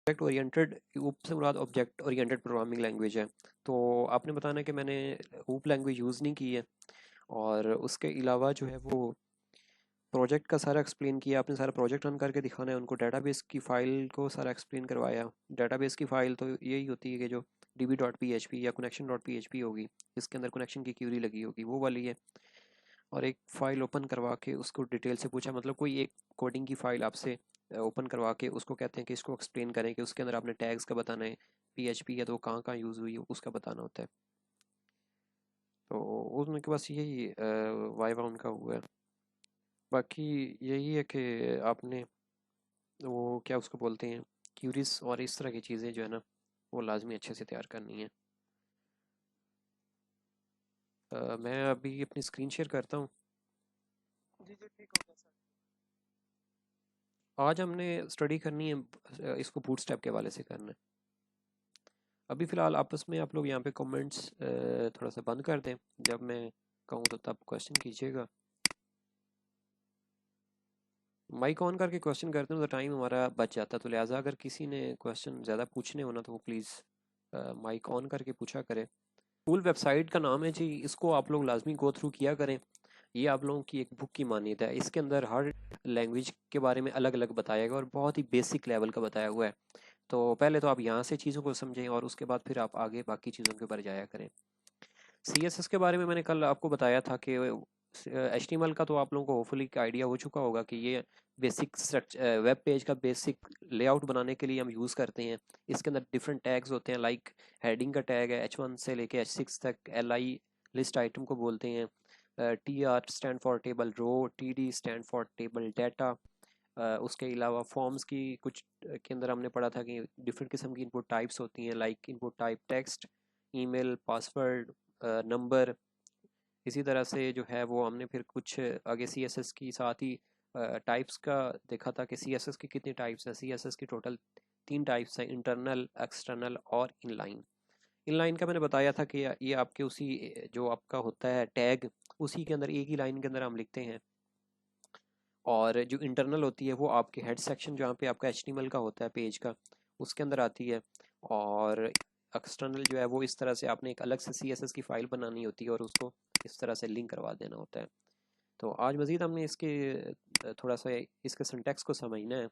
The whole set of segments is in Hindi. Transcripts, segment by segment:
ऑब्जेक्ट ओरिएंटेड, ऊप से मुराद ऑब्जेक्ट ओरिएंटेड प्रोग्रामिंग लैंग्वेज है। तो आपने बताना कि मैंने ऊप लैंग्वेज यूज़ नहीं की है, और उसके अलावा जो है वो प्रोजेक्ट का सारा एक्सप्लेन किया आपने, सारा प्रोजेक्ट रन करके दिखाना है उनको, डेटाबेस की फ़ाइल को सारा एक्सप्लेन करवाया। डेटाबेस की फ़ाइल तो यही होती है कि जो db.php या connection.php होगी, इसके अंदर कनेक्शन की क्यूरी लगी होगी, वो वाली है। और एक फ़ाइल ओपन करवा के उसको डिटेल से पूछा, मतलब कोई एक कोडिंग की फ़ाइल आपसे ओपन करवा के उसको कहते हैं कि इसको एक्सप्लेन करें, कि उसके अंदर आपने टैग्स का बताना है, PHP है तो वो कहाँ कहाँ यूज़ हुई है उसका बताना होता है। तो उनके पास यही वाइवा उनका हुआ है। बाकी यही है कि आपने वो क्या उसको बोलते हैं, क्यूरीज और इस तरह की चीज़ें जो है ना, वो लाजमी अच्छे से तैयार करनी है। मैं अभी अपनी स्क्रीन शेयर करता हूँ। जी जी, ठीक होगा सर। आज हमने स्टडी करनी है, इसको बूटस्ट्रैप के हवाले से करना है। अभी फ़िलहाल आपस में आप लोग यहाँ पे कमेंट्स थोड़ा सा बंद कर दें, जब मैं कहूँ तो तब क्वेश्चन कीजिएगा। माइक ऑन करके क्वेश्चन करते हैं तो टाइम हमारा बच जाता है, तो लिहाजा अगर किसी ने क्वेश्चन ज़्यादा पूछने हो ना तो वो प्लीज़ माइक ऑन करके पूछा करें। स्कूल वेबसाइट का नाम है जी, इसको आप लोग लाजमी गो थ्रू किया करें। ये आप लोगों की एक बुक की मानियत है, इसके अंदर हर लैंग्वेज के बारे में अलग अलग बताया गया और बहुत ही बेसिक लेवल का बताया हुआ है। तो पहले तो आप यहाँ से चीज़ों को समझें और उसके बाद फिर आप आगे बाकी चीज़ों के ऊपर जाया करें। CSS के बारे में मैंने कल आपको बताया था कि HTML का तो आप लोगों को होपफुली आइडिया हो चुका होगा कि ये बेसिक स्ट्रक्चर वेब पेज का बेसिक लेआउट बनाने के लिए हम यूज़ करते हैं। इसके अंदर डिफरेंट टैग्स होते हैं, लाइक हेडिंग का टैग है H1 से लेके H6 तक, LI लिस्ट आइटम को बोलते हैं, TR stand for table row, TD stand for table data. उसके अलावा फॉर्म्स की कुछ के अंदर हमने पढ़ा था कि डिफरेंट किस्म की इनपुट टाइप्स होती हैं, like input type text, email, password, number. इसी तरह से जो है वो हमने फिर कुछ आगे CSS की साथ ही टाइप्स का देखा था कि CSS की कितनी टाइप्स हैं। CSS की टोटल 3 टाइप्स हैं, इंटरनल, एक्सटर्नल और इनलाइन। इनलाइन का मैंने बताया था कि ये आपके उसी जो आपका होता है टैग, उसी के अंदर एक ही लाइन के अंदर हम लिखते हैं। और जो इंटरनल होती है वो आपके हेड सेक्शन जहाँ पे आपका HTML का होता है पेज का, उसके अंदर आती है। और एक्सटर्नल जो है वो इस तरह से आपने एक अलग से CSS की फ़ाइल बनानी होती है और उसको इस तरह से लिंक करवा देना होता है। तो आज मज़ीद हमने इसके थोड़ा सा इसके सिंटैक्स को समझना है।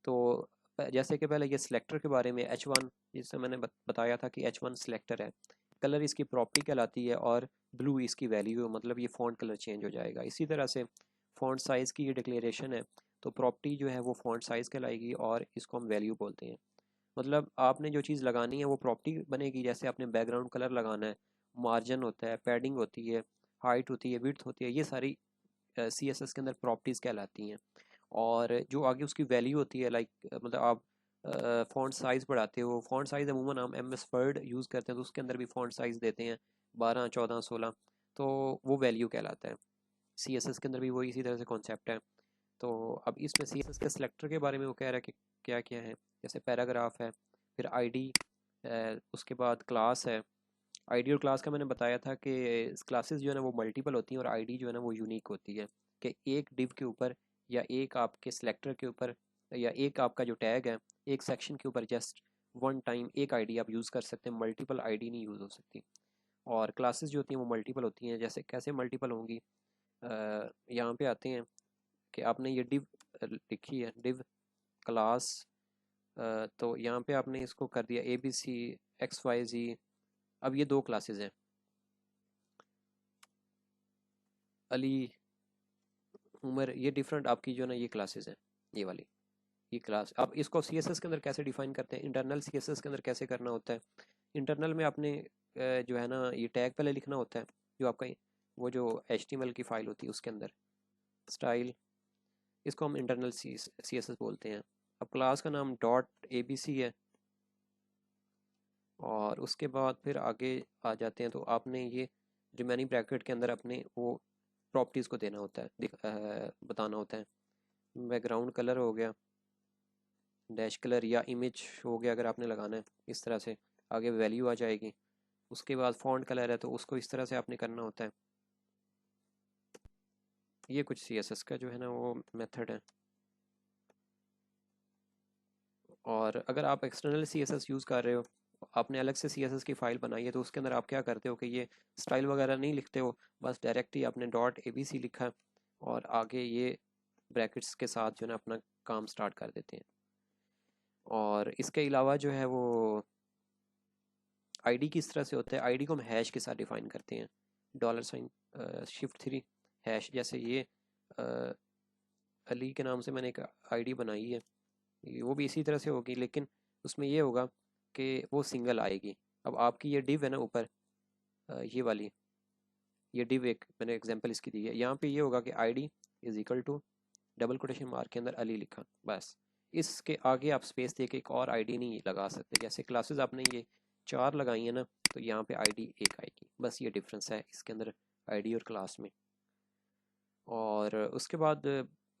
तो जैसे कि पहले ये सिलेक्टर के बारे में H1, जिससे मैंने बताया था कि H1 सिलेक्टर है, कलर इसकी प्रॉपर्टी कहलाती है और ब्लू इसकी वैल्यू है, मतलब ये फ़ॉन्ट कलर चेंज हो जाएगा। इसी तरह से फ़ॉन्ट साइज़ की ये डिक्लेरेशन है, तो प्रॉपर्टी जो है वो फ़ॉन्ट साइज़ कहलाएगी और इसको हम वैल्यू बोलते हैं। मतलब आपने जो चीज़ लगानी है वो प्रॉपर्टी बनेगी, जैसे आपने बैकग्राउंड कलर लगाना है, मार्जिन होता है, पैडिंग होती है, हाइट होती है, विड्थ होती है, ये सारी CSS के अंदर प्रॉपर्टीज़ कहलाती हैं। और जो आगे उसकी वैल्यू होती है, लाइक मतलब आप फ़ॉन्ट साइज़ बढ़ाते हो, फ़ॉन्ट साइज़ अमूमन हम MS वर्ड यूज़ करते हैं तो उसके अंदर भी फ़ॉन्ट साइज़ देते हैं 12, 14, 16, तो वो वैल्यू कहलाता है। CSS के अंदर भी वही इसी तरह से कॉन्सेप्ट है। तो अब इसमें CSS के सिलेक्टर के बारे में वो कह रहा है कि क्या क्या है, जैसे पैराग्राफ है, फिर ID, उसके बाद क्लास है। ID और क्लास का मैंने बताया था कि क्लासेस जो है ना वो मल्टीपल होती हैं और ID जो है ना वो यूनिक होती है, कि एक डिव के ऊपर या एक आपके सिलेक्टर के ऊपर या एक आपका जो टैग है, एक सेक्शन के ऊपर जस्ट वन टाइम एक ID आप यूज़ कर सकते हैं, मल्टीपल ID नहीं यूज़ हो सकती। और क्लासेस जो होती हैं वो मल्टीपल होती हैं, जैसे कैसे मल्टीपल होंगी, यहाँ पे आते हैं कि आपने ये डिव लिखी है, डिव क्लास, तो यहाँ पे आपने इसको कर दिया ABCXYZ। अब ये दो क्लासेस हैं, अली, उमर, ये डिफरेंट आपकी जो है ना ये क्लासेस हैं, ये वाली, ये क्लास। अब इसको CSS के अंदर कैसे डिफाइन करते हैं, इंटरनल CSS के अंदर कैसे करना होता है। इंटरनल में आपने जो है ना ये टैग पहले लिखना होता है, जो आपका वो जो HTML की फ़ाइल होती है उसके अंदर स्टाइल, इसको हम इंटरनल CSS बोलते हैं। अब क्लास का नाम .abc है, और उसके बाद फिर आगे आ जाते हैं तो आपने ये रिमेनिंग ब्रैकेट के अंदर अपने वो प्रॉपर्टीज़ को देना होता है, बताना होता है। बैकग्राउंड कलर हो गया, डैश कलर या इमेज हो गया अगर आपने लगाना है, इस तरह से आगे वैल्यू आ जाएगी। उसके बाद फॉन्ट कलर है तो उसको इस तरह से आपने करना होता है। ये कुछ CSS का जो है ना वो मेथड है। और अगर आप एक्सटर्नल CSS यूज़ कर रहे हो, आपने अलग से CSS की फ़ाइल बनाई है, तो उसके अंदर आप क्या करते हो कि ये स्टाइल वगैरह नहीं लिखते हो, बस डायरेक्ट ही आपने डॉट ABC लिखा और आगे ये ब्रैकेट्स के साथ जो है ना अपना काम स्टार्ट कर देते हैं। और इसके अलावा जो है वो आईडी किस तरह से होता है, आईडी को हम हैश के साथ डिफाइन करते हैं, $, Shift 3 हैश। जैसे ये अली के नाम से मैंने एक आईडी बनाई है, वो भी इसी तरह से होगी, लेकिन उसमें ये होगा कि वो सिंगल आएगी। अब आपकी ये डिव है ना ऊपर, ये वाली, ये डिव एक मैंने एग्जांपल इसकी दी है, यहाँ पे ये होगा कि ID is equal to double quotation mark के अंदर अली लिखा, बस। इसके आगे आप स्पेस दे के एक और आईडी नहीं लगा सकते। जैसे क्लासेस आपने ये 4 लगाई है ना, तो यहाँ पे आईडी 1 आएगी, बस ये डिफरेंस है इसके अंदर आईडी और क्लास में। और उसके बाद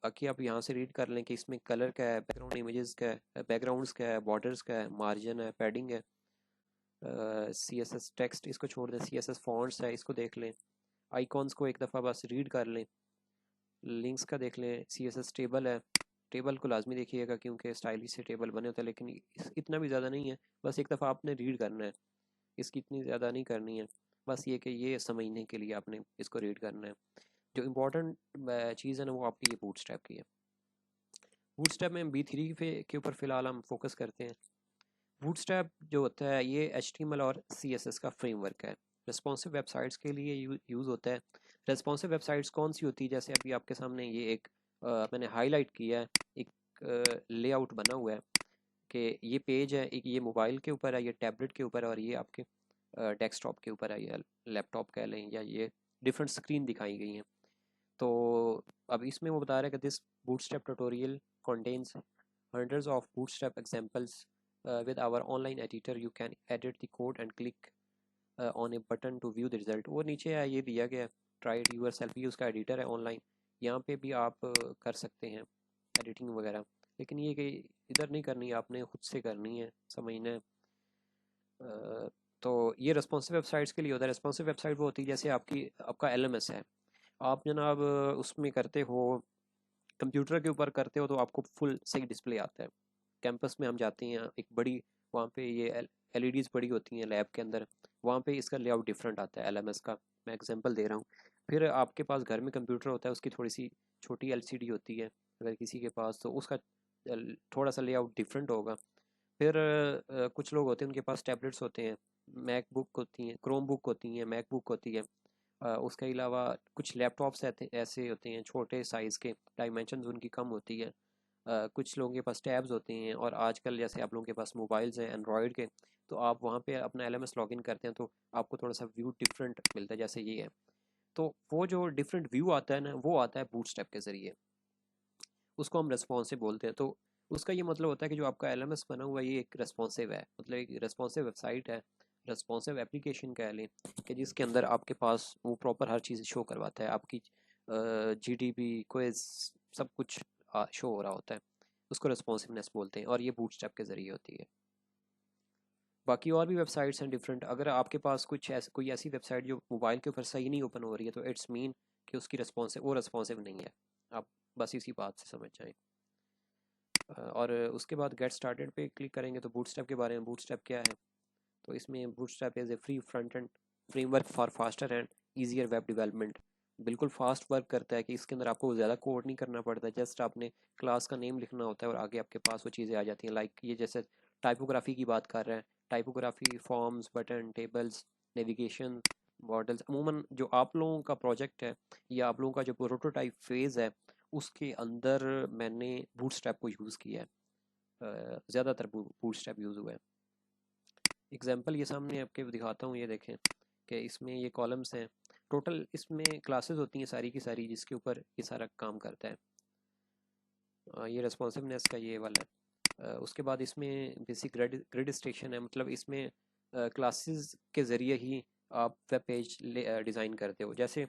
बाकी आप यहाँ से रीड कर लें कि इसमें कलर क्या है, बैकग्राउंड इमेजेस क्या है, बैकग्राउंड्स क्या है, बॉर्डर्स क्या है, मार्जिन है, पैडिंग है, CSS टेक्स्ट इसको छोड़ दें, CSS फॉन्ट्स है इसको देख लें, आइकॉन्स को एक दफ़ा बस रीड कर लें, लिंक्स का देख लें, CSS टेबल है, टेबल को लाजमी देखिएगा क्योंकि स्टाइलिश से टेबल बने होते हैं, लेकिन इतना भी ज़्यादा नहीं है, बस एक दफ़ा आपने रीड करना है, इसकी इतनी ज़्यादा नहीं करनी है, बस ये कि ये समझने के लिए आपने इसको रीड करना है। जो इम्पोर्टेंट चीज़ है ना वो आपकी ये बूटस्ट्रैप की है। बूटस्ट्रैप में बी3 के ऊपर फ़िलहाल हम फोकस करते हैं। बूटस्ट्रैप जो होता है ये HTML और CSS का फ्रेमवर्क है, रिस्पॉन्सिव वेबसाइट्स के लिए यूज़ होता है। रिस्पॉन्सिव वेबसाइट्स कौन सी होती है, जैसे अभी आपके सामने ये एक मैंने हाईलाइट किया है, एक लेआउट बना हुआ है कि ये पेज है, एक ये मोबाइल के ऊपर है, ये टैबलेट के ऊपर है, और ये आपके डेस्कटॉप के ऊपर है, या लैपटॉप कह लें, या ये डिफरेंट स्क्रीन दिखाई गई हैं। तो अब इसमें वो बता रहा है कि this bootstrap tutorial contains hundreds of bootstrap examples. With our online editor you can edit the code and click on a button to view the result. वो नीचे है ये दिया गया है, try it yourself, ये उसका एडिटर है ऑनलाइन, यहाँ पे भी आप कर सकते हैं एडिटिंग वगैरह, लेकिन ये कि इधर नहीं करनी है, आपने खुद से करनी है, समझना है। तो ये रिस्पॉन्सिव वेबसाइट्स के लिए होता है। रिस्पॉन्सिव वेबसाइट वो होती है जैसे आपका LMS है, आप जनाब उसमें करते हो, कंप्यूटर के ऊपर करते हो तो आपको फुल सही डिस्प्ले आता है। कैंपस में हम जाते हैं एक बड़ी, वहाँ पे ये LEDs बड़ी होती हैं लैब के अंदर, वहाँ पे इसका लेआउट डिफरेंट आता है LMS का, मैं एग्जांपल दे रहा हूँ। फिर आपके पास घर में कंप्यूटर होता है, उसकी थोड़ी सी छोटी LCD होती है अगर किसी के पास, तो उसका थोड़ा सा लेआउट डिफरेंट होगा। फिर कुछ लोग होते हैं उनके पास टैबलेट्स होते हैं, मैकबुक होती हैं, क्रोम बुक होती हैं, मैकबुक होती है। उसके अलावा कुछ लैपटॉप्स ऐसे होते हैं छोटे साइज़ के, डायमेंशंस उनकी कम होती है। कुछ लोगों के पास टैब्स होते हैं, और आजकल जैसे आप लोगों के पास मोबाइल्स हैं एंड्रॉयड के, तो आप वहाँ पे अपना LMS लॉगिन करते हैं तो आपको थोड़ा सा व्यू डिफरेंट मिलता है, जैसे ये है। तो वो जो डिफरेंट व्यू आता है ना, वो आता है बूटस्ट्रैप के ज़रिए, उसको हम रेस्पॉन्सिव बोलते हैं। तो उसका ये मतलब होता है कि जो आपका LMS बना हुआ है ये एक रेस्पॉन्सिव है, मतलब एक रेस्पॉन्सिव वेबसाइट है, रेस्पॉन्सिव एप्लीकेशन कह लें, कि जिसके अंदर आपके पास वो प्रॉपर हर चीज़ शो करवाता है, आपकी GDP क्विज सब कुछ शो हो रहा होता है, उसको रेस्पॉन्सिवनेस बोलते हैं, और ये बूटस्ट्रैप के ज़रिए होती है। बाकी और भी वेबसाइट्स हैं डिफरेंट, अगर आपके पास कोई ऐसी वेबसाइट जो मोबाइल के ऊपर सही नहीं ओपन हो रही है, तो इट्स मीन कि उसकी रेस्पॉन्सिव नहीं है, आप बस इसी बात से समझ जाएं। और उसके बाद गेट स्टार्टेड पे क्लिक करेंगे तो बूटस्ट्रैप के बारे में, बूटस्ट्रैप क्या है, तो इसमें bootstrap is a free front end framework for faster and easier web development. बिल्कुल फास्ट वर्क करता है कि इसके अंदर आपको ज़्यादा कोड नहीं करना पड़ता, जस्ट आपने क्लास का नेम लिखना होता है और आगे आपके पास वो चीज़ें आ जाती हैं। लाइक ये जैसे टाइपोग्राफी की बात कर रहे हैं, typography, forms, button, tables, navigation, models, अमूमन जो आप लोगों का प्रोजेक्ट है या आप लोगों का जो प्रोटोटाइप फेज़ है, उसके अंदर मैंने बूटस्ट्रैप को यूज़ किया है, ज़्यादातर बूटस्ट्रैप यूज़ हुआ है। एग्जांपल ये सामने आपके दिखाता हूँ, ये देखें कि इसमें ये कॉलम्स हैं, टोटल इसमें क्लासेस होती हैं सारी की सारी, जिसके ऊपर ये सारा काम करता है। ये रेस्पॉन्सिवनेस का ये वाला है। उसके बाद इसमें बेसिक ग्रिड स्टेशन है, मतलब इसमें क्लासेस के ज़रिए ही आप वेब पेज डिज़ाइन करते हो। जैसे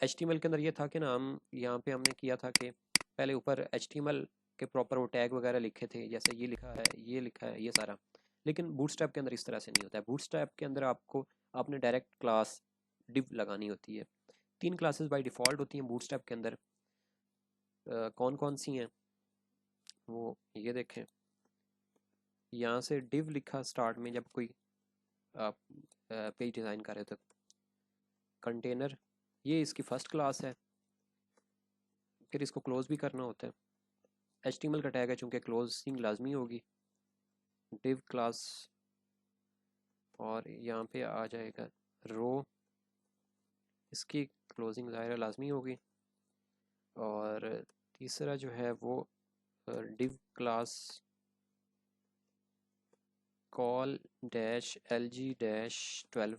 HTML के अंदर ये था कि ना, हम यहाँ पे हमने किया था कि पहले ऊपर HTML के प्रॉपर वो टैग वगैरह लिखे थे, जैसे ये लिखा है, ये लिखा है, ये सारा। लेकिन बूटस्ट्रैप के अंदर इस तरह से नहीं होता है। बूटस्ट्रैप के अंदर आपने डायरेक्ट क्लास डिव लगानी होती है। 3 क्लासेस बाय डिफ़ॉल्ट होती हैं बूटस्ट्रैप के अंदर। कौन कौन सी हैं वो ये देखें। यहाँ से div लिखा स्टार्ट में जब कोई आप पेज डिज़ाइन कर रहे हो तो कंटेनर, ये इसकी फर्स्ट क्लास है, फिर इसको क्लोज भी करना होता है। HTML का टैग है चूँकि क्लोजिंग लाजमी होगी, div क्लास, और यहाँ पे आ जाएगा रो, इसकी क्लोजिंग ज़ाहिर है लाजमी होगी। और तीसरा जो है वो div class call dash LG-12।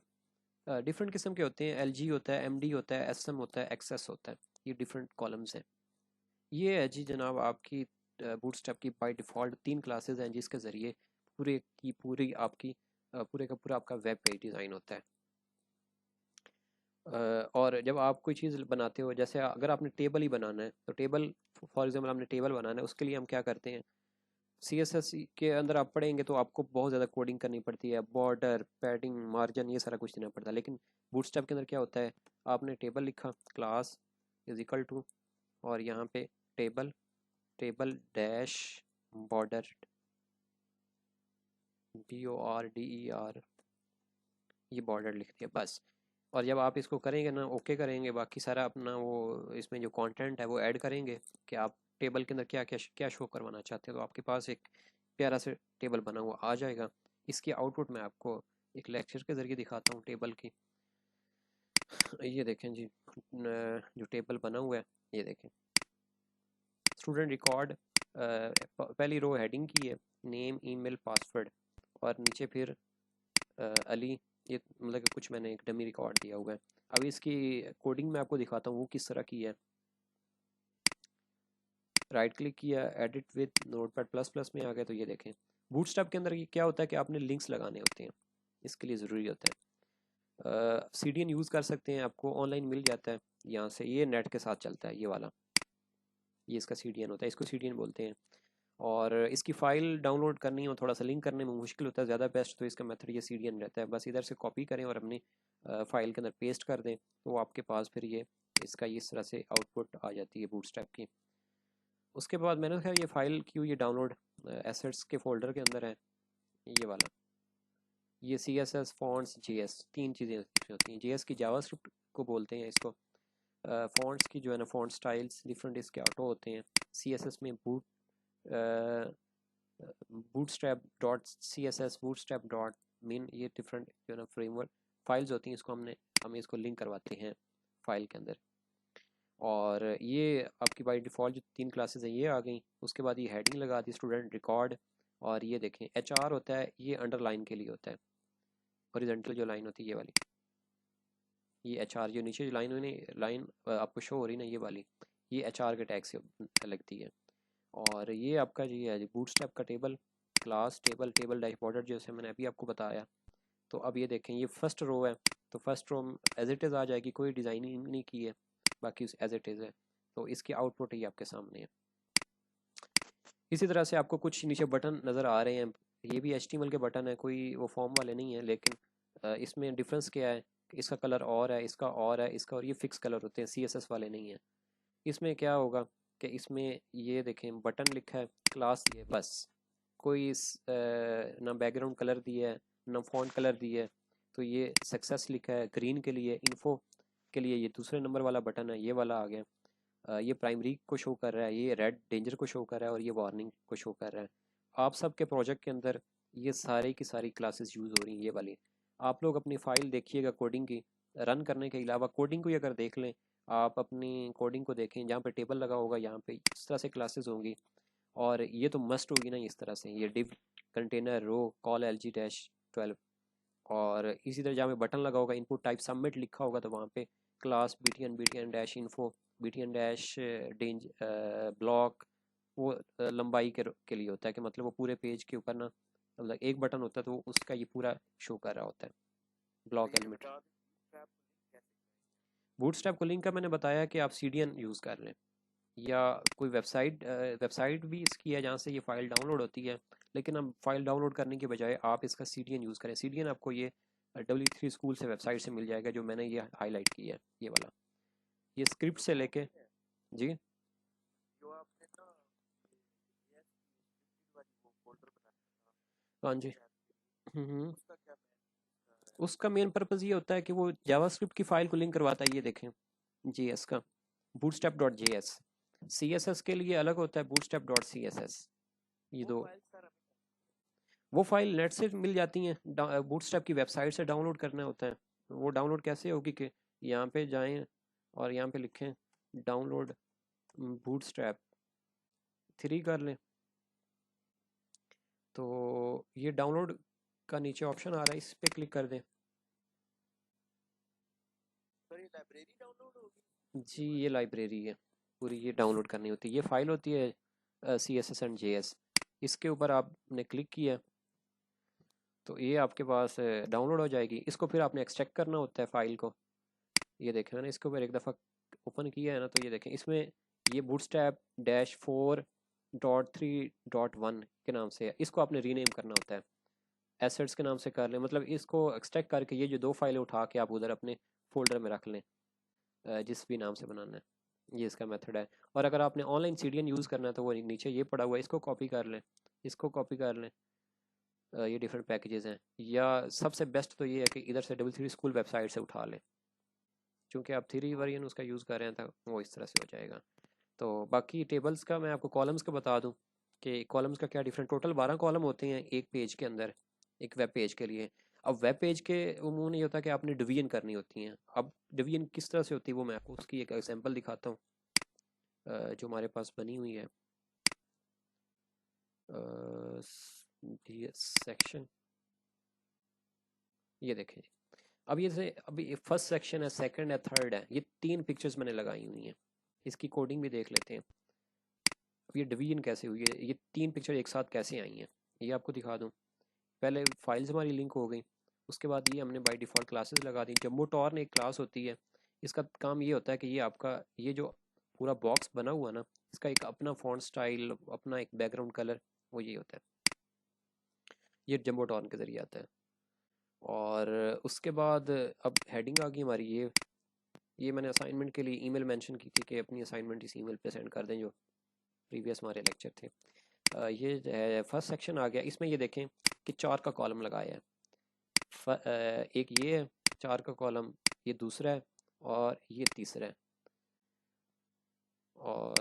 Different किस्म के होते हैं, LG होता है, MD होता है, SM होता है, XS होता है, ये डिफरेंट कॉलम्स हैं। ये है जी जनाब आपकी बूटस्ट्रैप की बाय डिफ़ॉल्ट 3 क्लासेस हैं जिसके ज़रिए पूरे की पूरी आपकी पूरे का पूरा आपका वेब पेज डिज़ाइन होता है। और जब आप कोई चीज़ बनाते हो, जैसे अगर आपने टेबल ही बनाना है तो टेबल, फॉर एग्जांपल हमने टेबल बनाना है, उसके लिए हम क्या करते हैं, CSS के अंदर आप पढ़ेंगे तो आपको बहुत ज़्यादा कोडिंग करनी पड़ती है, बॉर्डर, पैडिंग, मार्जिन, ये सारा कुछ देना पड़ता है। लेकिन बूटस्ट्रैप के अंदर क्या होता है, आपने टेबल लिखा, क्लास इज इक्वल टू, और यहाँ पे table, table dash border, BORDER, ये बॉर्डर लिख दिया बस। और जब आप इसको करेंगे ना, ओके करेंगे, बाकी सारा अपना वो इसमें जो कंटेंट है वो ऐड करेंगे कि आप टेबल के अंदर क्या क्या क्या शो करवाना चाहते हो, तो आपके पास एक प्यारा से टेबल बना हुआ आ जाएगा। इसकी आउटपुट मैं आपको एक लेक्चर के ज़रिए दिखाता हूँ टेबल की। ये देखें जी, जो टेबल बना हुआ है, ये देखें, स्टूडेंट रिकॉर्ड, पहली रो हेडिंग की है, नेम, ईमेल, पासवर्ड, और नीचे फिर अली, ये मतलब कि कुछ मैंने एक डमी रिकॉर्ड दिया हुआ है। अब इसकी कोडिंग मैं आपको दिखाता हूँ वो किस तरह की है। राइट क्लिक किया, edit with notepad plus plus में आ गए, तो ये देखें बूटस्ट्रैप के अंदर ये क्या होता है कि आपने लिंक्स लगाने होते हैं, इसके लिए ज़रूरी होता है। CDN यूज़ कर सकते हैं, आपको ऑनलाइन मिल जाता है यहाँ से, ये नेट के साथ चलता है, ये वाला, ये इसका CDN होता है, इसको CDN बोलते हैं। और इसकी फ़ाइल डाउनलोड करनी हो, थोड़ा सा लिंक करने में मुश्किल होता है, ज़्यादा बेस्ट तो इसका मेथड ये CDN रहता है, बस इधर से कॉपी करें और अपनी फ़ाइल के अंदर पेस्ट कर दें, तो आपके पास फिर ये इसका इस तरह से आउटपुट आ जाती है बूटस्ट्रैप की। उसके बाद मैंने कहा ये फ़ाइल क्यों, ये डाउनलोड एसेट्स के फोल्डर के अंदर है, ये वाला, ये CSS फॉन्ट्स JS, 3 चीज़ें इसमें होती हैं। JS की जावास्क्रिप्ट को बोलते हैं इसको, फॉन्ट्स की जो है ना, फॉन्ट स्टाइल्स डिफरेंट इसके ऑटो होते हैं। CSS में bootstrap dot CSS, bootstrap dot mean, ये डिफरेंट जो है ना फ्रेमवर्क फाइल्स होती हैं, इसको हम इसको लिंक करवाते हैं फाइल के अंदर। और ये आपकी बाय डिफ़ॉल्ट जो 3 क्लासेस हैं ये आ गई। उसके बाद ये हेडिंग लगा दी, स्टूडेंट रिकॉर्ड, और ये देखें HR होता है, ये अंडरलाइन के लिए होता है, हॉरिजॉन्टल जो लाइन होती है ये वाली, ये HR जो नीचे जो लाइन हुई, लाइन आपको शो हो रही ना, ये वाली, ये HR के टैग से लगती है। और ये आपका जी है बूटस्ट्रैप का table, class, table, table dash border, जैसे मैंने अभी आपको बताया। तो अब ये देखें, ये फर्स्ट रो है, तो first row as it is आ जाएगी, कोई डिज़ाइनिंग नहीं की है, बाकी एज इट इज़ है। तो इसकी आउटपुट ही आपके सामने है। इसी तरह से आपको कुछ नीचे बटन नज़र आ रहे हैं, ये भी HTML के बटन है, कोई वो फॉर्म वाले नहीं है, लेकिन इसमें डिफरेंस क्या है, इसका कलर और है, इसका और है, इसका, और ये फिक्स कलर होते हैं, CSS वाले नहीं है। इसमें क्या होगा कि इसमें ये देखें बटन लिखा है, क्लास ये बस, कोई ना बैकग्राउंड कलर दिया है, ना फॉन्ट कलर दिया है। तो ये सक्सेस लिखा है ग्रीन के लिए, इन्फो के लिए ये दूसरे नंबर वाला बटन है, ये वाला आ गया। ये प्राइमरी को शो कर रहा है, ये रेड डेंजर को शो कर रहा है, और ये वार्निंग को शो कर रहा है। आप सबके प्रोजेक्ट के अंदर ये सारी की सारी क्लासेस यूज़ हो रही हैं, ये वाली। आप लोग अपनी फ़ाइल देखिएगा कोडिंग की, रन करने के अलावा कोडिंग को ही अगर देख लें, आप अपनी कोडिंग को देखें, जहाँ पे टेबल लगा होगा यहाँ पे इस तरह से क्लासेस होंगी, और ये तो मस्ट होगी ना इस तरह से, ये डिव, कंटेनर, रो, कॉल LG-12। और इसी तरह जहाँ पे बटन लगा होगा, इनपुट टाइप सबमिट लिखा होगा, तो वहाँ पे class BTN dash info, BTN dash danger block, वो लंबाई के लिए होता है, कि मतलब वो पूरे पेज के ऊपर ना, मतलब एक बटन होता है तो उसका ये पूरा शो कर रहा होता है, तो ब्लॉक ये एलिमेंट। बता दें बूटस्ट्रैप को लिंक कैसे करेंगे। बूटस्ट्रैप को लिंक का मैंने बताया कि आप CDN यूज़ कर लें, या कोई वेबसाइट भी इसकी है जहाँ से ये फ़ाइल डाउनलोड होती है। लेकिन अब फ़ाइल डाउनलोड करने के बजाय आप इसका CDN यूज़ करें। CDN आपको ये W3 स्कूल से वेबसाइट से मिल जाएगा, जो मैंने ये हाईलाइट किया है, ये वाला, ये स्क्रिप्ट से वो लेके। नहीं है जी, जो आपने ना ये JS की स्क्रिप्टेड वाली वो फोल्डर बनाया था, हाँ जी। उसका क्या है? उसका मेन पर्पज़ ये होता है कि वो जावास्क्रिप्ट की फ़ाइल को लिंक करवाता है, ये देखें जेएस का bootstrap.js। सीएसएस के लिए अलग होता है bootstrap.css। ये वो दो फाइल सर हमें वो फाइल नेट से मिल जाती हैं, बूटस्ट्रैप की वेबसाइट से डाउनलोड करना होता है। वो डाउनलोड कैसे होगी कि यहाँ पे जाएं और यहाँ पे लिखें डाउनलोड बूटस्ट्रैप 3 कर लें, तो ये डाउनलोड का नीचे ऑप्शन आ रहा है, इस पर क्लिक कर दें। सर ये लाइब्रेरी डाउनलोड होगी जी ये लाइब्रेरी है पूरी, ये डाउनलोड करनी होती है। ये फाइल होती है C S S and J S. इसके ऊपर आपने क्लिक किया तो ये आपके पास डाउनलोड हो जाएगी। इसको फिर आपने एक्सट्रैक्ट करना होता है फाइल को। ये देखें मैंने इसके ऊपर एक दफ़ा ओपन किया है ना, तो ये देखें इसमें ये बूटस्ट्रैप -4.3.1 के नाम से है। इसको आपने रीनेम करना होता है, एसेट्स के नाम से कर लें, मतलब इसको एक्सट्रैक्ट करके ये जो दो फाइलें उठा के आप उधर अपने फोल्डर में रख लें, जिस भी नाम से बनाना है। ये इसका मेथड है। और अगर आपने ऑनलाइन सीडीएन यूज़ करना है तो वो नीचे ये पड़ा हुआ है, इसको कॉपी कर लें, इसको कॉपी कर लें। ये डिफरेंट पैकेजेस हैं, या सबसे बेस्ट तो ये है कि इधर से डबल थ्री स्कूल वेबसाइट से उठा लें, क्योंकि आप थ्री वर्जन उसका यूज़ कर रहे हैं तो वो इस तरह से हो जाएगा। तो बाकी टेबल्स का मैं आपको कॉलम्स का बता दूं कि कॉलम्स का क्या डिफरेंट, टोटल 12 कॉलम होते हैं एक पेज के अंदर, एक वेब पेज के लिए। अब वेब पेज के उमूमन ये होता है कि आपने डिवीजन करनी होती हैं। अब डिवीजन किस तरह से होती है वो मैं आपको उसकी एक एग्जांपल दिखाता हूँ, जो हमारे पास बनी हुई है। सेक्शन, ये देखें। अब ये से अभी फर्स्ट सेक्शन है, सेकंड है, थर्ड है, ये 3 पिक्चर्स मैंने लगाई हुई हैं। इसकी कोडिंग भी देख लेते हैं। अब ये डिवीजन कैसे हुई है, ये 3 पिक्चर एक साथ कैसे आई हैं, ये आपको दिखा दूँ। पहले फाइल्स हमारी लिंक हो गई, उसके बाद ये हमने बाय डिफ़ॉल्ट क्लासेस लगा दी। जम्बो टॉर्न एक क्लास होती है, इसका काम ये होता है कि ये आपका ये जो पूरा बॉक्स बना हुआ ना, इसका एक अपना फॉन्ट स्टाइल, अपना एक बैकग्राउंड कलर, वो ये होता है। ये जम्बो टॉर्न के ज़रिए आता है। और उसके बाद अब हेडिंग आ गई हमारी, ये मैंने असाइनमेंट के लिए ईमेल मेंशन की थी कि अपनी असाइनमेंट इस ईमेल पे सेंड कर दें, जो प्रीवियस हमारे लेक्चर थे। ये है फर्स्ट सेक्शन आ गया। इसमें ये देखें कि 4 का कॉलम लगाया है। एक ये है 4 का कॉलम, ये दूसरा है और ये तीसरा है। और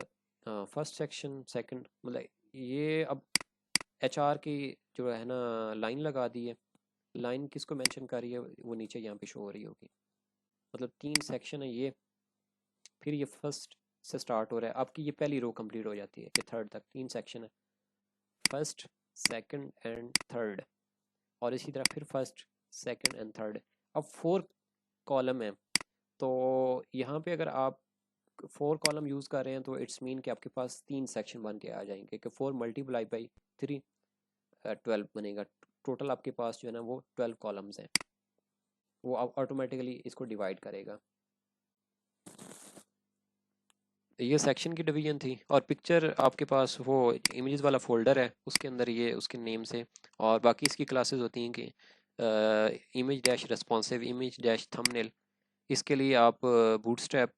फर्स्ट सेक्शन सेकंड, मतलब ये अब एचआर की जो है ना लाइन लगा दी है। लाइन किसको मेंशन कर रही है वो नीचे यहाँ पे शो हो रही होगी। मतलब 3 सेक्शन है ये, फिर ये फर्स्ट से स्टार्ट हो रहा है। आपकी ये पहली रो कंप्लीट हो जाती है कि थर्ड तक 3 सेक्शन है, फर्स्ट सेकंड एंड थर्ड। और इसी तरह फिर फर्स्ट सेकंड एंड थर्ड। अब 4 कॉलम है, तो यहाँ पे अगर आप 4 कॉलम यूज़ कर रहे हैं तो इट्स मीन कि आपके पास 3 सेक्शन बन के आ जाएंगे कि 4 मल्टीप्लाई बाई 3 12 बनेगा। टोटल आपके पास जो है ना वो 12 कॉलम्स हैं। वो ऑटोमेटिकली इसको डिवाइड करेगा। ये सेक्शन की डिवीजन थी। और पिक्चर आपके पास वो इमेजेस वाला फोल्डर है, उसके अंदर ये उसके नेम से। और बाकी इसकी क्लासेस होती हैं कि image dash responsive, image dash thumbnail. इसके लिए आप बूटस्ट्रैप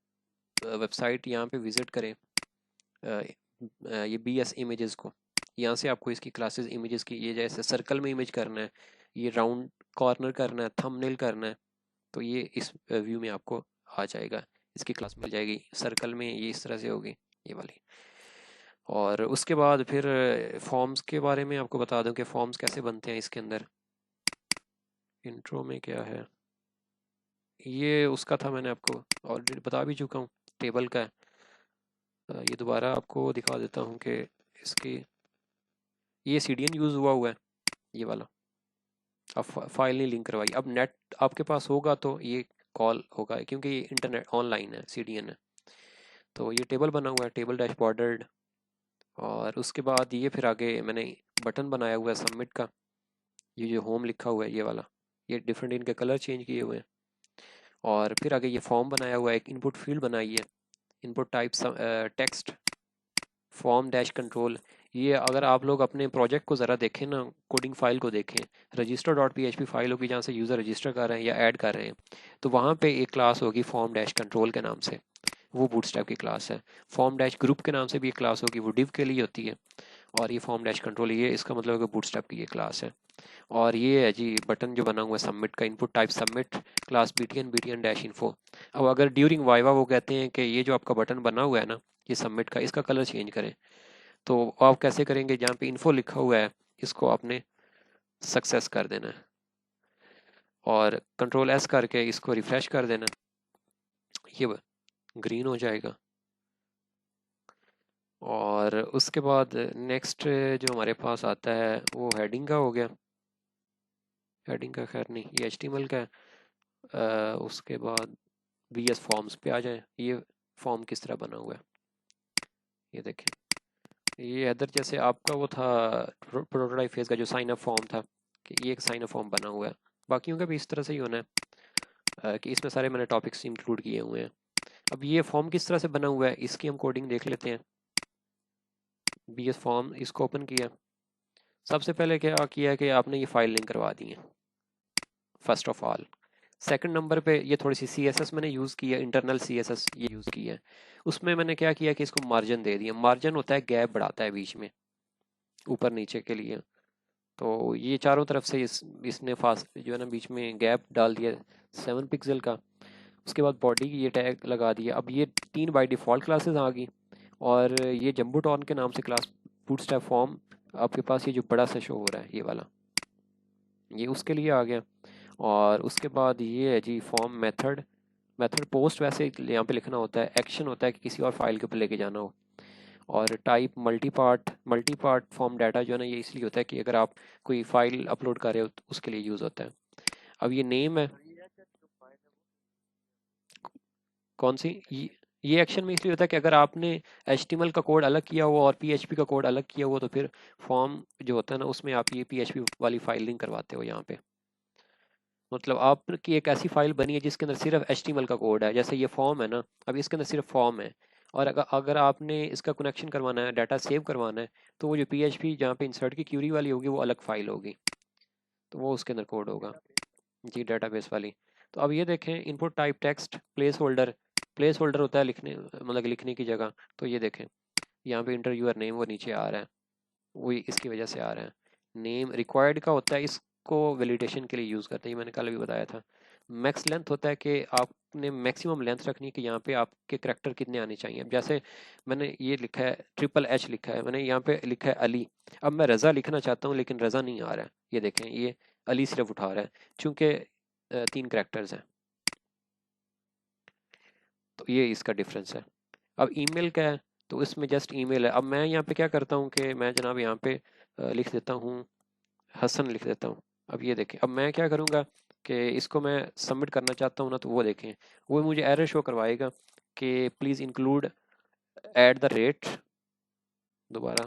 वेबसाइट यहाँ पे विज़िट करें, ये BS इमेजेस को, यहाँ से आपको इसकी क्लासेस इमेजेस की, ये जैसे सर्कल में इमेज करना है, ये राउंड कॉर्नर करना है, थंबनेल करना है, तो ये इस व्यू में आपको आ जाएगा। इसकी क्लास मिल जाएगी सर्कल में, ये इस तरह से होगी ये वाली। और उसके बाद फिर फॉर्म्स के बारे में आपको बता दूं कि फॉर्म्स कैसे बनते हैं इसके अंदर। इंट्रो में क्या है, ये उसका था, मैंने आपको ऑलरेडी बता भी चुका हूँ, टेबल का है। ये दोबारा आपको दिखा देता हूँ कि इसकी ये CDN यूज़ हुआ है, ये वाला। अब फाइल नहीं लिंक करवाई, अब नेट आपके पास होगा तो ये कॉल होगा, क्योंकि ये इंटरनेट ऑनलाइन है, CDN है। तो ये टेबल बना हुआ है, टेबल डैश बॉर्डर्ड। और उसके बाद ये फिर आगे मैंने बटन बनाया हुआ है सबमिट का, ये जो होम लिखा हुआ है ये वाला, ये डिफरेंट इनके कलर चेंज किए हुए हैं। और फिर आगे ये फॉर्म बनाया हुआ है, एक इनपुट फील्ड बनाई है, input type text, form dash control. ये अगर आप लोग अपने प्रोजेक्ट को ज़रा देखें ना, कोडिंग फाइल को देखें, register.php फाइल होगी जहाँ से यूज़र रजिस्टर कर रहे हैं या ऐड कर रहे हैं, तो वहाँ पे एक क्लास होगी फॉर्म डैश कंट्रोल के नाम से, वो बूटस्ट्रैप की क्लास है। फॉर्म डैश ग्रुप के नाम से भी एक क्लास होगी, वो डिव के लिए होती है। और ये फॉर्म डैश कंट्रोल, ये इसका मतलब है कि बूटस्ट्रैप की ये क्लास है। और ये है जी बटन जो बना हुआ है सबमिट का, input type submit, class btn dash info. अब अगर ड्यूरिंग वाइवा वो कहते हैं कि ये जो आपका बटन बना हुआ है ना ये सबमिट का, इसका कलर चेंज करें, तो आप कैसे करेंगे, जहाँ पे इन्फो लिखा हुआ है इसको आपने सक्सेस कर देना है और कंट्रोल एस करके इसको रिफ्रेश कर देना, ये ग्रीन हो जाएगा। और उसके बाद नेक्स्ट जो हमारे पास आता है वो हेडिंग का हो गया। हेडिंग का खैर नहीं, ये HTML का है। उसके बाद VS फॉर्म्स पे आ जाए। ये फॉर्म किस तरह बना हुआ है ये देखें। ये अदर जैसे आपका वो था प्रोटोटाइप फेज का जो साइन अप फॉर्म था, कि ये एक साइन अप फॉर्म बना हुआ है। बाकियों का भी इस तरह से ही होना है कि इसमें सारे मैंने टॉपिक्स इंक्लूड किए हुए हैं। अब ये फॉर्म किस तरह से बना हुआ है इसकी हम कोडिंग देख लेते हैं। VS फॉर्म इसको ओपन किया, सबसे पहले क्या किया कि आपने ये फाइल लिंक करवा दी है first of all. Second number पे ये थोड़ी सी CSS मैंने यूज़ की है, इंटरनल CSS ये यूज़ की है। उसमें मैंने क्या किया कि इसको मार्जिन दे दिया। मार्जिन होता है गैप बढ़ाता है बीच में ऊपर नीचे के लिए। तो ये चारों तरफ से इसने फास्ट जो है ना बीच में गैप डाल दिया 7 पिक्सल का। उसके बाद बॉडी की ये टैग लगा दिया। अब ये 3 बाय डिफ़ॉल्ट क्लासेस आ गई और ये जंबूटॉन के नाम से क्लास बूटस्ट्रैप फॉर्म आपके पास ये जो बड़ा सा शो हो रहा है ये वाला, ये उसके लिए आ गया। और उसके बाद ये है जी फॉर्म मेथड। मेथड पोस्ट वैसे यहाँ पे लिखना होता है, एक्शन होता है कि किसी और फाइल के ऊपर लेके जाना हो। और type multi part form data जो है ना ये इसलिए होता है कि अगर आप कोई फाइल अपलोड कर रहे हो तो उसके लिए यूज़ होता है। अब ये नेम है और ये क्या जो फाइल है कौन सी, ये एक्शन में इसलिए होता है कि अगर आपने HTML का कोड अलग किया हुआ और PHP का कोड अलग किया हुआ तो फिर फॉर्म जो होता है ना उसमें आप ये PHP वाली फाइलिंग करवाते हो यहाँ पे। मतलब आपकी एक ऐसी फाइल बनी है जिसके अंदर सिर्फ HTML का कोड है, जैसे ये फॉर्म है ना, अब इसके अंदर सिर्फ फॉर्म है। और अगर आपने इसका कनेक्शन करवाना है, डाटा सेव करवाना है, तो वो जो PHP जहाँ पे इंसर्ट की क्यूरी वाली होगी वो अलग फाइल होगी, तो वो उसके अंदर कोड होगा। डेटाबेस। जी डेटाबेस वाली। तो अब ये देखें input type text place holder. Place holder होता है लिखने मतलब लिखने की जगह। तो ये देखें यहाँ पे इंटर यूर नेम वो नीचे आ रहा है, वो इसकी वजह से आ रहा है। नेम रिक्वायर्ड का होता है, इसको वैलिडेशन के लिए यूज़ करते हैं, ये मैंने कल भी बताया था। मैक्स लेंथ होता है कि आपने मैक्सिमम लेंथ रखनी है कि यहाँ पे आपके करैक्टर कितने आने चाहिए। अब जैसे मैंने ये लिखा है HHH लिखा है, मैंने यहाँ पे लिखा है अली। अब मैं रज़ा लिखना चाहता हूँ लेकिन रज़ा नहीं आ रहा है, ये देखें ये अली सिर्फ उठा रहा है चूँकि 3 करैक्टर्स हैं। तो ये इसका डिफरेंस है। अब ईमेल का है तो इसमें जस्ट ईमेल है। अब मैं यहाँ पे क्या करता हूँ कि मैं जनाब यहाँ पे लिख देता हूँ हसन लिख देता हूँ। अब ये देखें, अब मैं क्या करूँगा कि इसको मैं सबमिट करना चाहता हूँ ना, तो वो देखें वो मुझे एरर शो करवाएगा कि please include at the rate, दोबारा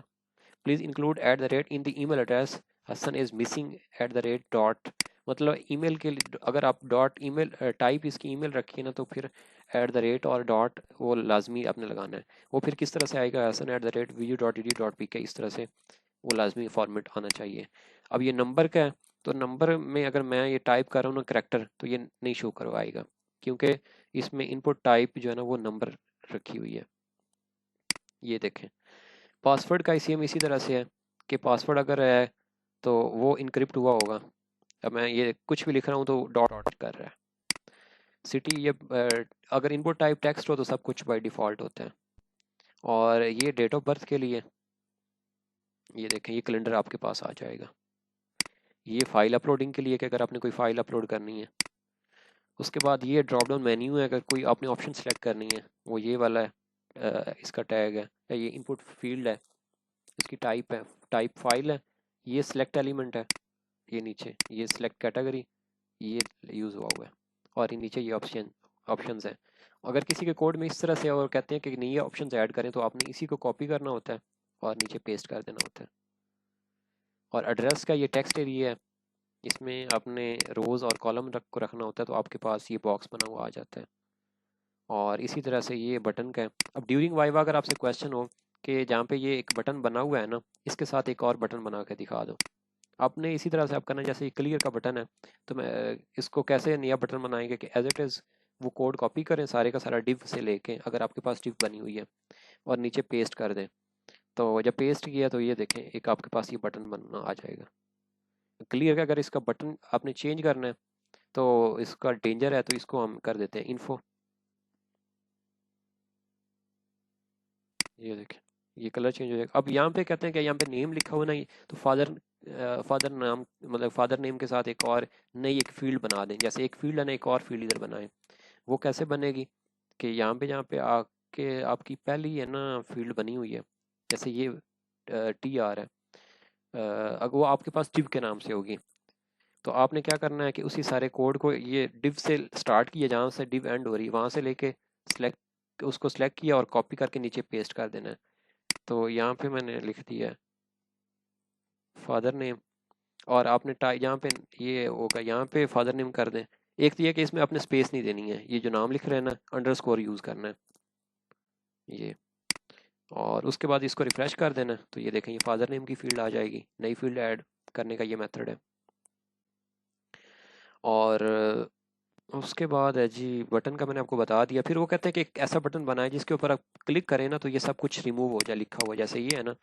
please include at the rate in the email address Hasan is missing at the rate dot. मतलब ईमेल के लिए अगर आप डॉट ईमेल टाइप इसकी ईमेल रखिए ना तो फिर एट द रेट और डॉट वो लाजमी आपने लगाना है। वो फिर किस तरह से आएगा, Hasan eight the rate vu.edu.pk, इस तरह से वो लाजमी फॉर्मेट आना चाहिए। अब ये नंबर का है तो नंबर में अगर मैं ये टाइप कर रहा हूँ ना करैक्टर तो ये नहीं शो करवाएगा क्योंकि इसमें इनपुट टाइप जो है ना वो नंबर रखी हुई है। ये देखें पासवर्ड का सेम इसी तरह से है कि पासवर्ड अगर है तो वो इनक्रिप्ट हुआ होगा। अब मैं ये कुछ भी लिख रहा हूँ तो डॉट डॉट कर रहा है। सिटी ये अगर इनपुट टाइप टेक्स्ट हो तो सब कुछ बाय डिफ़ॉल्ट होता है। और ये डेट ऑफ बर्थ के लिए ये देखें ये कैलेंडर आपके पास आ जाएगा। ये फाइल अपलोडिंग के लिए कि अगर आपने कोई फाइल अपलोड करनी है। उसके बाद ये ड्रॉप डाउन मेन्यू है, अगर कोई आपने ऑप्शन सेलेक्ट करनी है वो ये वाला है। इसका टैग है या ये इनपुट फील्ड है, इसकी टाइप है टाइप फाइल है। ये सिलेक्ट एलिमेंट है, ये नीचे ये सिलेक्ट कैटेगरी ये यूज़ हुआ हुआ है। और ये नीचे ये ऑप्शंस हैं। अगर किसी के कोड में इस तरह से और कहते हैं कि नहीं ये ऑप्शंस ऐड करें तो आपने इसी को कॉपी करना होता है और नीचे पेस्ट कर देना होता है। और एड्रेस का ये टेक्स्ट एरिया है, इसमें आपने रोज़ और कॉलम को रखना होता है तो आपके पास ये बॉक्स बना हुआ आ जाता है। और इसी तरह से ये बटन का है। अब ड्यूरिंग वाइवा अगर आपसे क्वेश्चन हो कि जहाँ पे ये एक बटन बना हुआ है ना इसके साथ एक और बटन बना के दिखा दो, आपने इसी तरह से आप करना जैसे ये क्लियर का बटन है तो मैं इसको कैसे नया बटन बनाएंगे कि एज इट इज़ वो कोड कॉपी करें सारे का सारा डिव से लेके, अगर आपके पास डिव बनी हुई है, और नीचे पेस्ट कर दें। तो जब पेस्ट किया तो ये देखें एक आपके पास ये बटन बनना आ जाएगा क्लियर का। अगर इसका बटन आपने चेंज करना है तो इसका डेंजर है, तो इसको हम कर देते हैं इन्फो। ये देखें ये कलर चेंज हो जाएगा। अब यहाँ पे कहते हैं कि यहाँ पे नेम लिखा हुआ नहीं, तो फादर नाम मतलब फादर नेम के साथ एक और नई एक फील्ड बना दें। जैसे एक फील्ड है ना, एक और फील्ड इधर बनाएं। वो कैसे बनेगी कि यहाँ पे आके आपकी पहली है ना फील्ड बनी हुई है, जैसे ये TR है, अगर वो आपके पास div के नाम से होगी, तो आपने क्या करना है कि उसी सारे कोड को ये div से स्टार्ट किया, जहाँ से div एंड हो रही है वहाँ से लेके उसको सेलेक्ट किया और कॉपी करके नीचे पेस्ट कर देना है। तो यहाँ पे मैंने लिख दिया है फादर नेम, और आपने टाइप यहाँ पे ये होगा, यहाँ पे फादर नेम कर दें। एक तो ये कि इसमें आपने स्पेस नहीं देनी है, ये जो नाम लिख रहे हैं ना अंडरस्कोर यूज़ करना है ये, और उसके बाद इसको रिफ्रेश कर देना। तो ये देखें ये फादर नेम की फील्ड आ जाएगी, नई फील्ड ऐड करने का ये मेथड है। और उसके बाद है जी बटन का मैंने आपको बता दिया। फिर वो कहते हैं कि एक ऐसा बटन बनाए जिसके ऊपर आप क्लिक करें ना तो ये सब कुछ रिमूव हो जाए लिखा हुआ, जैसे ये है ना।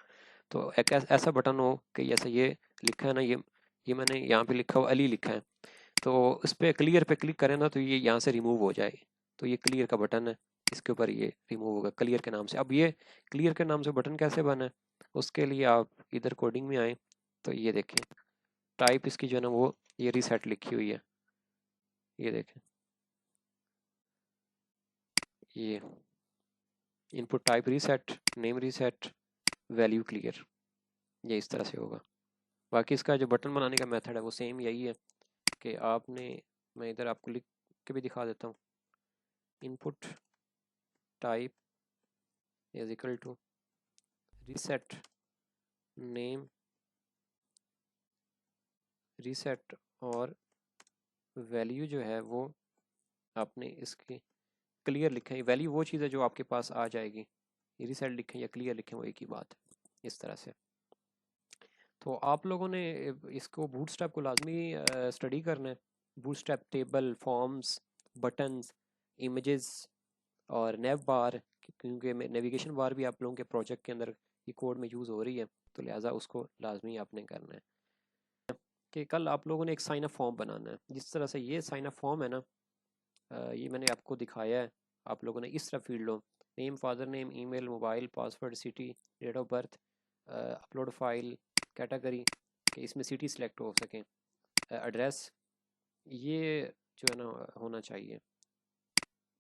तो एक ऐसा बटन हो कि जैसे ये लिखा है ना, ये मैंने यहाँ पे लिखा हुआ अली लिखा है, तो इस पर क्लियर पे क्लिक करें ना तो ये यहाँ से रिमूव हो जाए। तो ये क्लियर का बटन है, इसके ऊपर ये रिमूव होगा क्लियर के नाम से। अब ये क्लियर के नाम से बटन कैसे बना है, उसके लिए आप इधर कोडिंग में आए तो ये देखें टाइप इसकी जो है ना वो ये रीसेट लिखी हुई है, ये देखें ये input type reset, name reset, value clear, ये इस तरह से होगा। बाकी इसका जो बटन बनाने का मेथड है वो सेम यही है कि आपने, मैं इधर आपको लिख के भी दिखा देता हूँ, input type is equal to reset name reset, और वैल्यू जो है वो आपने इसकी क्लियर लिखें। वैल्यू वो चीज़ है जो आपके पास आ जाएगी, रीसेट लिखें या क्लियर लिखें वो एक ही बात है, इस तरह से। तो आप लोगों ने इसको बूटस्ट्रैप को लाजमी स्टडी करना है। Bootstrap table, forms, buttons, images और नेव बार, क्योंकि नेविगेशन बार भी आप लोगों के प्रोजेक्ट के अंदर ये कोड में यूज़ हो रही है, तो लिहाजा उसको लाजमी आपने करना है। कि कल आप लोगों ने एक साइन अप फॉर्म बनाना है, जिस तरह से ये साइन अप फॉर्म है ना, ये मैंने आपको दिखाया है। आप लोगों ने इस तरह फील्ड लो, name, father name, email, mobile, password, city, date of birth, upload file, category, कि इसमें सिटी सेलेक्ट हो सकें, एड्रेस, ये जो है ना होना चाहिए।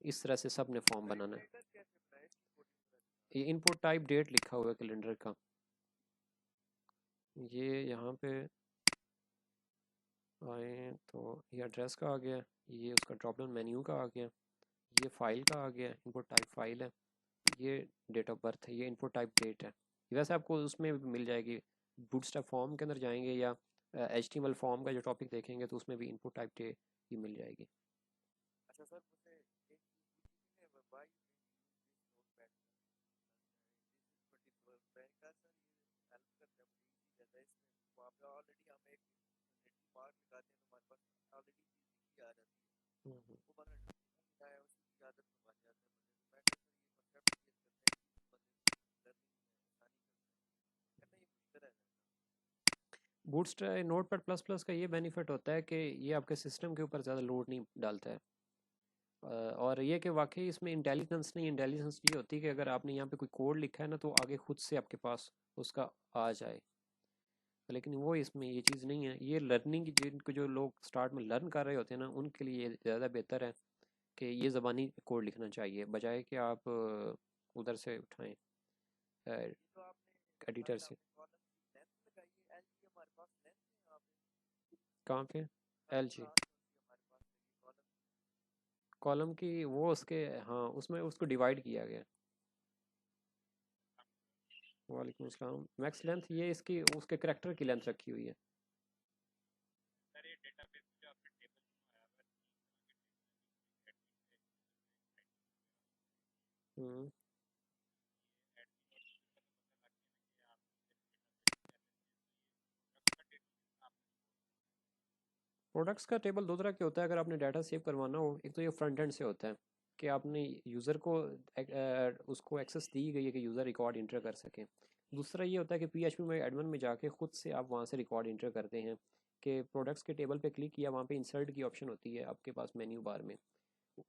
इस तरह से सब ने फॉर्म सर बनाना है। स्टेटस कैसे बनाए इसकी कोडिंग बता दीजिए ये आप। इनपुट टाइप डेट लिखा हुआ है कैलेंडर का, ये यहाँ पे आए तो ये एड्रेस का आ गया, ये उसका ड्रॉप डाउन मेन्यू का आ गया, ये फाइल का आ गया, इनपुट टाइप फाइल है, ये डेट ऑफ बर्थ है, ये इनपुट टाइप डेट है। वैसे आपको उसमें भी मिल जाएगी, बूटस्ट्रैप फॉर्म के अंदर जाएंगे या HTML फॉर्म का जो टॉपिक देखेंगे तो उसमें भी इनपुट टाइप डेट ही मिल जाएगी। अच्छा सर मुझे एक चीज पूछी थी कि why you use this notepad sir, this is particular bank का सर, ये हेल्प करता है मुझे इजी रहता है इसमें। वहाँ पे ऑलरेडी हम एक लिटिल मार्क लगाते हैं तो हमारे पास ऑलरेडी चीज लिखी आ जाती है, हम्म। वो बंदा लिखना है उसी की आदत में बन जाता है बंदे को। मैं क्या सर ये कॉन्सेप्ट क्लियर करते हैं कि बंदे को लर्निंग में आसानी करता है, कहना ये मुश्किल है रहता है। बूटस्ट्रैप नोटपैड प्लस प्लस का ये बेनिफिट होता है कि ये आपके सिस्टम के ऊपर ज़्यादा लोड नहीं डालता है। और ये कि वाकई इसमें इंटेलिजेंस नहीं, इंटेलिजेंस ये होती है कि अगर आपने यहाँ पे कोई कोड लिखा है ना तो आगे खुद से आपके पास उसका आ जाए। लेकिन वो इसमें ये चीज़ नहीं है। ये लर्निंग जिनको जो लोग स्टार्ट में लर्न कर रहे होते हैं ना उनके लिए ज़्यादा बेहतर है कि ये ज़बानी कोड लिखना चाहिए, बजाय कि आप उधर से उठाएं ये जो आपने एडिटर बताया से। आपने कॉलम की लेंथ लगाई है एल जी, हमारे पास लेंथ है यहाँ पे, कहाँ पे? सर एल जी क्लास कौन सी हमारे पास लगी कॉलम की। कॉलम की वो उसके, हाँ उसमें उसको डिवाइड किया गया। वालेकुम अस्सलाम। मैक्स लेंथ ये इसकी उसके करेक्टर की लेंथ रखी हुई है। हम्म। प्रोडक्ट्स का टेबल दो तरह के होता है अगर आपने डाटा सेव करवाना हो। एक तो ये फ्रंट एंड से होता है कि आपने यूज़र को उसको एक्सेस दी गई है कि यूज़र रिकॉर्ड इंटर कर सके। दूसरा ये होता है कि PHP में एडमिन में जाके खुद से आप वहाँ से रिकॉर्ड इंटर करते हैं कि प्रोडक्ट्स के टेबल पे क्लिक किया, वहाँ पे इंसर्ट की ऑप्शन होती है आपके पास मेन्यू बार में,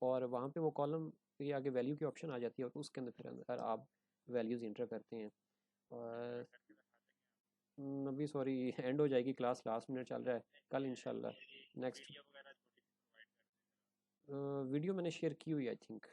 और वहाँ पे वो कॉलम के आगे वैल्यू की ऑप्शन आ जाती है, और उसके अंदर फिर अंदर आप वैल्यूज़ इंटर करते हैं। और अभी सॉरी एंड हो जाएगी क्लास, लास्ट मिनट चल रहा है, कल इंशाल्लाह नेक्स्ट वीडियो मैंने शेयर की हुई आई थिंक।